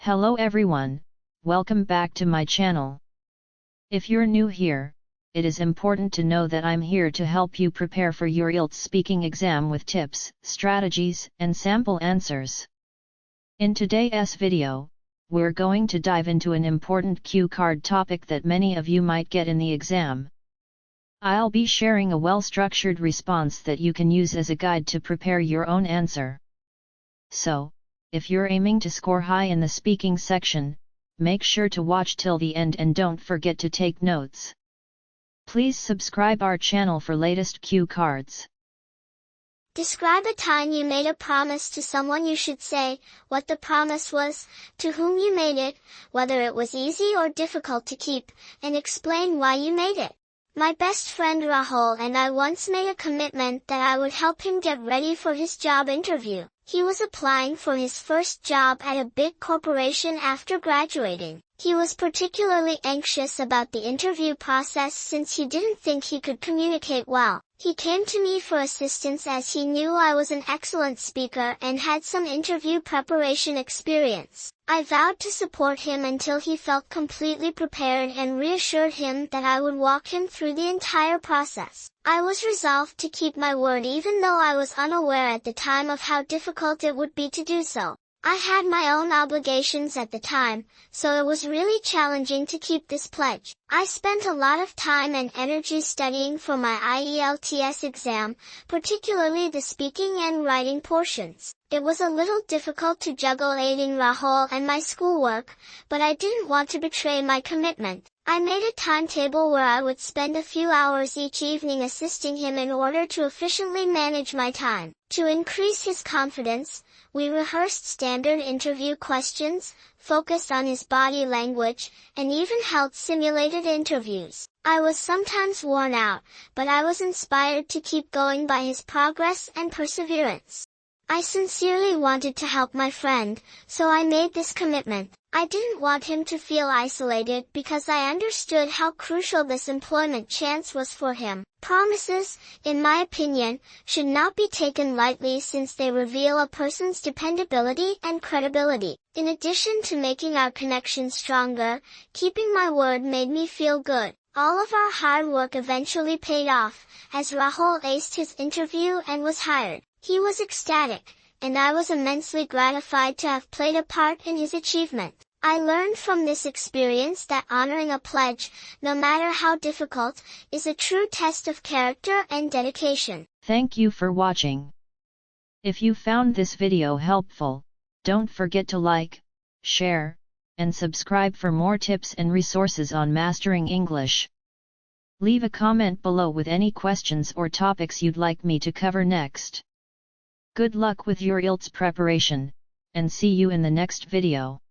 Hello everyone, welcome back to my channel. If you're new here, it is important to know that I'm here to help you prepare for your IELTS speaking exam with tips, strategies, and sample answers. In today's video, we're going to dive into an important cue card topic that many of you might get in the exam. I'll be sharing a well-structured response that you can use as a guide to prepare your own answer. So, if you're aiming to score high in the speaking section, make sure to watch till the end and don't forget to take notes. Please subscribe our channel for latest cue cards. Describe a time you made a promise to someone. You should say what the promise was, to whom you made it, whether it was easy or difficult to keep, and explain why you made it. My best friend Rahul and I once made a commitment that I would help him get ready for his job interview. He was applying for his first job at a big corporation after graduating. He was particularly anxious about the interview process since he didn't think he could communicate well. He came to me for assistance as he knew I was an excellent speaker and had some interview preparation experience. I vowed to support him until he felt completely prepared and reassured him that I would walk him through the entire process. I was resolved to keep my word even though I was unaware at the time of how difficult it would be to do so. I had my own obligations at the time, so it was really challenging to keep this pledge. I spent a lot of time and energy studying for my IELTS exam, particularly the speaking and writing portions. It was a little difficult to juggle aiding Rahul and my schoolwork, but I didn't want to betray my commitment. I made a timetable where I would spend a few hours each evening assisting him in order to efficiently manage my time. To increase his confidence, we rehearsed standard interview questions, focused on his body language, and even held simulated interviews. I was sometimes worn out, but I was inspired to keep going by his progress and perseverance. I sincerely wanted to help my friend, so I made this commitment. I didn't want him to feel isolated because I understood how crucial this employment chance was for him. Promises, in my opinion, should not be taken lightly since they reveal a person's dependability and credibility. In addition to making our connection stronger, keeping my word made me feel good. All of our hard work eventually paid off, as Rahul aced his interview and was hired. He was ecstatic, and I was immensely gratified to have played a part in his achievement. I learned from this experience that honoring a pledge, no matter how difficult, is a true test of character and dedication. Thank you for watching. If you found this video helpful, don't forget to like, share, and subscribe for more tips and resources on mastering English. Leave a comment below with any questions or topics you'd like me to cover next. Good luck with your IELTS preparation, and see you in the next video.